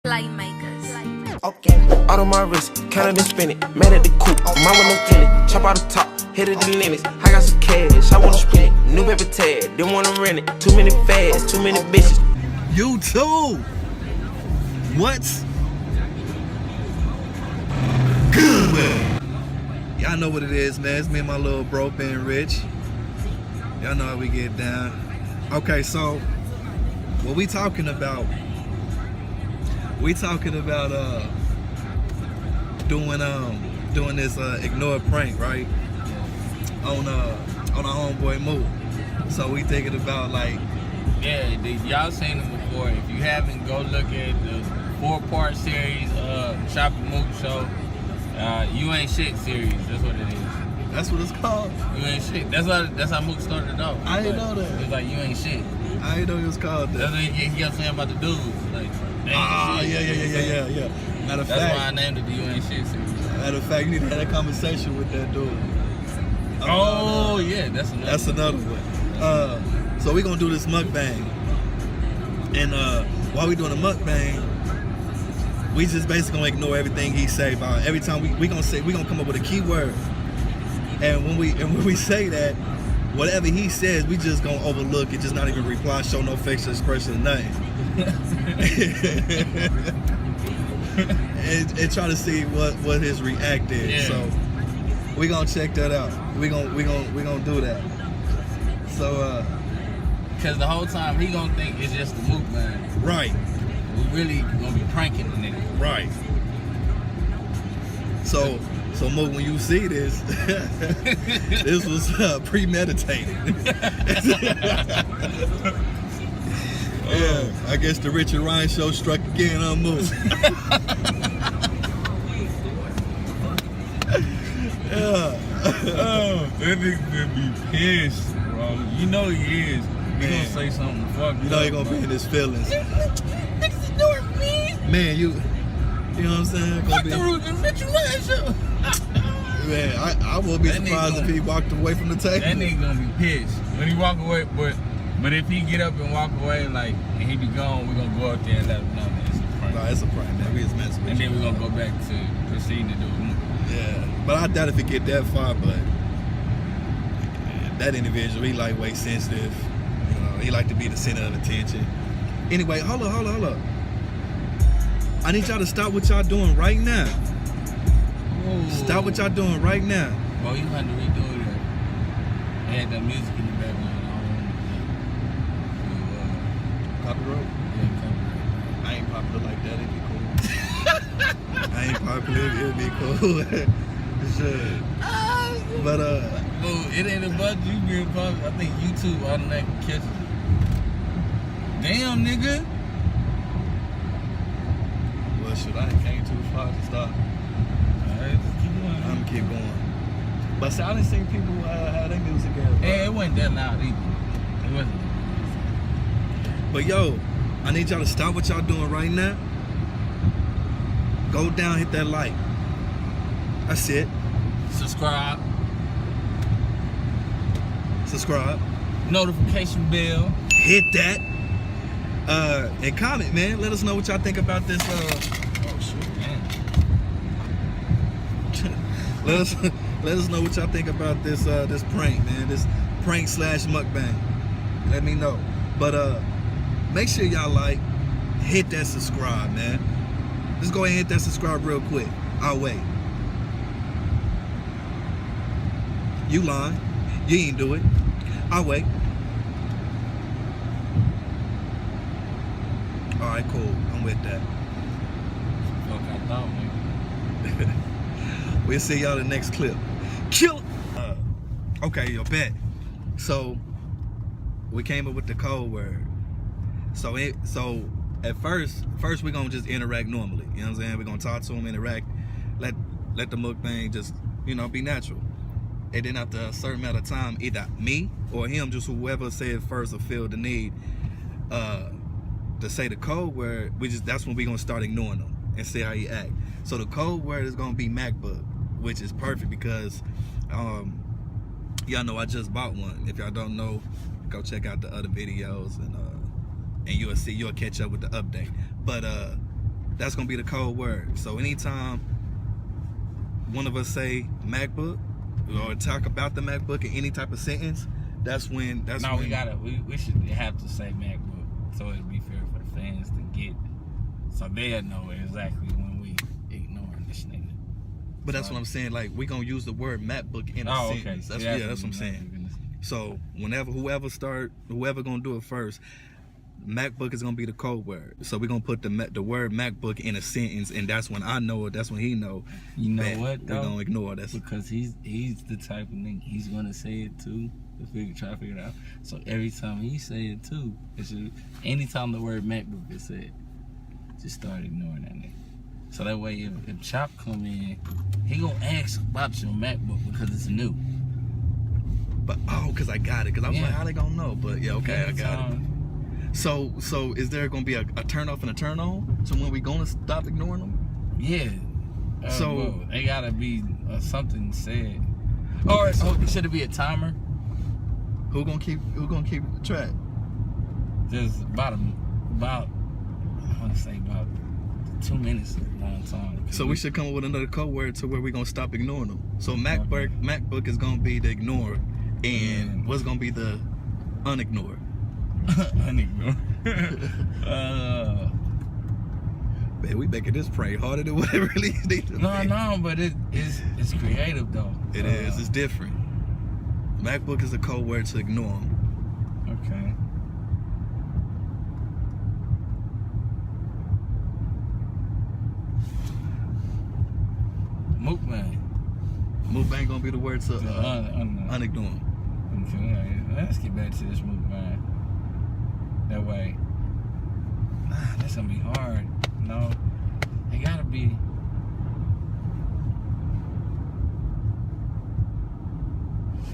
Playmakers. Okay, out of my wrist, kinda been spinning. Man at the coop, mine with no tenant. Chop out the top, hit it the limits. I got some cash, I wanna spend it. New paper tag, didn't wanna rent it. Too many fads, too many bitches. You too. What's good? Y'all know what it is, man. It's me and my little bro being rich. Y'all know how we get down. Okay, so what we talking about? We talking about doing this ignore prank, right? On our homeboy Mook. So we thinking about like, yeah, y'all seen it before. If you haven't, go look at the 4-part series Shopping Mook Show. You Ain't Shit series. That's what it is. that's what it's called. You Ain't Shit. That's how Mook started off. I didn't know that. It's like You Ain't Shit. I didn't know it was called that. That's what he kept saying about the dudes. Like, Ah, yeah. Matter of That's fact, why I named it the You Ain't Shit series. matter of fact, you need to have that conversation with that dude. Oh yeah, that's another. That's another one. So we gonna do this mukbang, and while we doing the mukbang, we just basically gonna ignore everything he say. About every time we gonna come up with a keyword, and when we say that, whatever he says, we just gonna overlook it, just not even reply, show no facial expression or nothing, and try to see what his react is. Yeah. So we gonna check that out. We gonna do that. So Because the whole time he gonna think it's just the mukbang. right. We really gonna be pranking the nigga. Right. So Mook, when you see this, this was premeditated. Yeah, I guess the Richard Ryan show struck again on Mook. Yeah. Oh, that nigga gonna be pissed, bro. You know he is. He gonna say something fucked You know up, he gonna be in his feelings. Niggas ignoring me. Man, you know what I'm saying? Fuck the Ruben Richard Ryan show. Man, I will be That nigga surprised if gonna- he walked away from the table. That nigga gonna be pissed when he walk away. But if he get up and walk away, like, and he be gone, we gonna go out there and let him know that it's a prank. Nah, it's a prank, man. We just messing with And you. then we gonna go back to proceeding to do it. Yeah, but I doubt if it get that far. But that individual, he lightweight sensitive. You know, he like to be the center of attention. Anyway, hold up. I need y'all to stop what y'all doing right now. Ooh. Stop what y'all doing right now. Bro, you had to redo that. They had that music in the background. Copyright? I ain't popular like that. It'd be cool. I ain't popular. It'd be cool. Sure. But Oh, it ain't about you being popular. I think YouTube automatically catches it. Damn, nigga. well, shit, I came too far to stop. Alright, just keep going. I'm gonna keep going. But see, I done seen people have their music in. Hey, it wasn't that loud either. It wasn't. But yo, I need y'all to stop what y'all doing right now. Go down, hit that like. That's it. Subscribe. Subscribe. Notification bell. Hit that. And comment, man. Let us know what y'all think about this. Oh shit, Man. let us know what y'all think about this this prank, man. This prank / mukbang. Let me know. But make sure y'all like, hit that subscribe, man. Just go ahead and hit that subscribe real quick. I'll wait. You lying. You ain't do it. I'll wait. Alright, cool. I'm with that. Fuck, I thought, nigga. We'll see y'all in the next clip. Kill. Okay, yo, bet. So we came up with the code word. So at first we're gonna just interact normally. You know what I'm saying? We're gonna talk to him, interact, let the mukbang just, you know, be natural. And then after a certain amount of time, either me or him, just whoever said first or feel the need to say the code word, that's when we're gonna start ignoring him and see how he act. So the code word is gonna be MacBook, which is perfect because y'all know I just bought one. If y'all don't know, go check out the other videos and you'll catch up with the update. But That's gonna be the code word. So anytime one of us say MacBook or talk about the MacBook in any type of sentence, that's when. We should have to say MacBook so it'd be fair for the fans to get, so they'll know exactly when we ignoring this nigga. But that's what I'm saying. Like we gonna use the word MacBook in a sentence. Okay. That's what I'm saying. So whenever whoever gonna do it first, MacBook is gonna be the code word. So we're gonna put the word MacBook in a sentence, and that's when I know it. That's when he know. You know what? We're gonna ignore that because he's the type of nigga. He's gonna say it too. Try to figure it out. So every time he say it too, anytime the word MacBook is said, just start ignoring that nigga. So that way, if Chop come in, he gonna ask about your MacBook because it's new. But cause I got it. Cause I was like, how they gonna know? But yeah, okay, I got it. So is there gonna be a turn off and a turn on? So when we gonna stop ignoring them? Yeah. So they gotta be something said. Or should it be a timer? Who gonna keep track? Just about I want to say about 2 minutes is a long time. So we should come up with another code word to where we gonna stop ignoring them. So MacBook is gonna be the ignore, and what's gonna be the unignore? Unignore. Man, we making this prank harder than what it really needs to be. No, but it's creative though. It is. It's different. MacBook is a code word to ignore them. Okay. Mukbang gonna be the word to unignore them. Okay, let's get back to this Mukbang. That way. That's gonna be hard. No, it gotta be.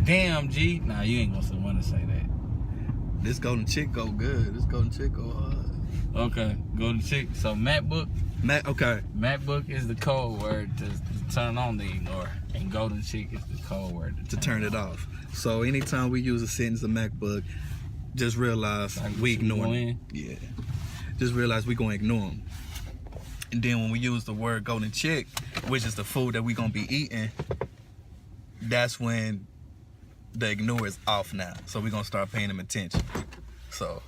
Damn, G. Nah, you ain't gonna want to say that. This golden chick go good. This golden chick go hard. Okay, golden chick. So MacBook. Okay. MacBook is the code word to turn on the ignore, and golden chick is the code word to turn it off. So anytime we use a sentence of MacBook, just realize we ignore them. Yeah. Just realize we gonna ignore them. And then when we use the word golden chick, which is the food that we gonna be eating, that's when the ignore is off now. So we're gonna start paying them attention. So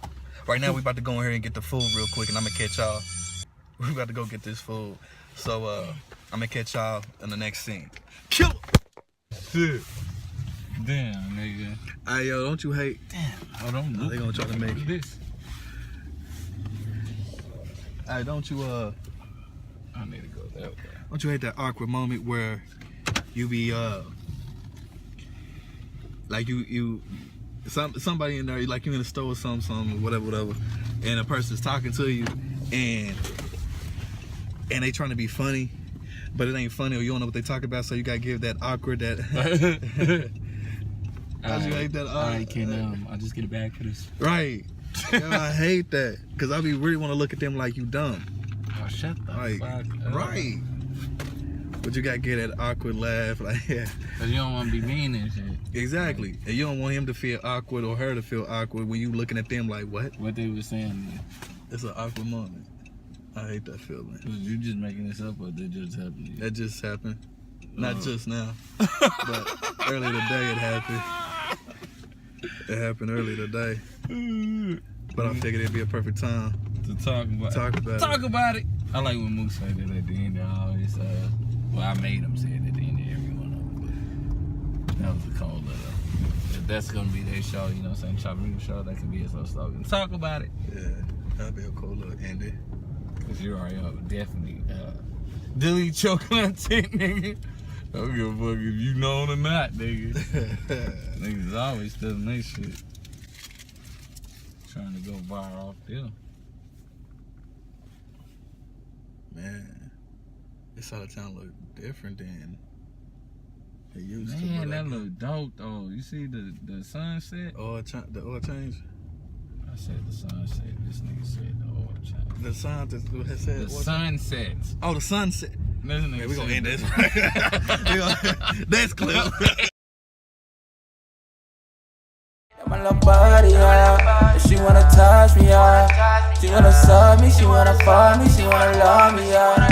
right now we about to go in here and get the food real quick, and I'm gonna catch y'all. We about to go get this food. So I'm gonna catch y'all in the next scene. Kill shit. Damn, nigga. Hey, yo, don't you hate? Damn, hold on. They gonna try to make this. Hey, don't you I need to go that way. Don't you hate that awkward moment where you be like somebody in there, like you in the store or something, whatever, and a person's talking to you, and they trying to be funny, but it ain't funny, or you don't know what they talk about, so you gotta give that awkward that. How'd you hate that? Alright, can I'll just get it back for this. Right. Yeah, I hate that, cause I really want to look at them like you dumb. Oh, shut the fuck up. Right. But you gotta get that awkward laugh, like yeah. Cause you don't want to be mean and shit. Exactly. And you don't want him to feel awkward or her to feel awkward when you looking at them like what? What they were saying. It's an awkward moment. I hate that feeling. You just making this up, or that just happened? That just happened. Not just now, but earlier today it happened. It happened earlier today. But I figured it'd be a perfect time to talk about it. I like when Mook said it at the end of always. Well, I made him say it at the end of every one of them. But that was a cold little. If that's gonna be their show, you know what I'm saying? Chopping show, that could be a slogan. Talk about it. Yeah, that'd be a cool little ending. Cause you already definitely delete your content, nigga. I don't give a fuck if you know it or not, nigga. Niggas always telling that shit. Trying to go viral off there. Man, this side of town look different than it used to. Man, that look dope though. You see the sunset? The oil change? I said the sunset. This nigga said the oil change. The sunset. The sunset. Oh, the sunset. Man, we gonna end this. That's clip. My little body, yeah. If she wanna touch me, yeah. She wanna sub me, she wanna fuck me, she wanna love me, yeah.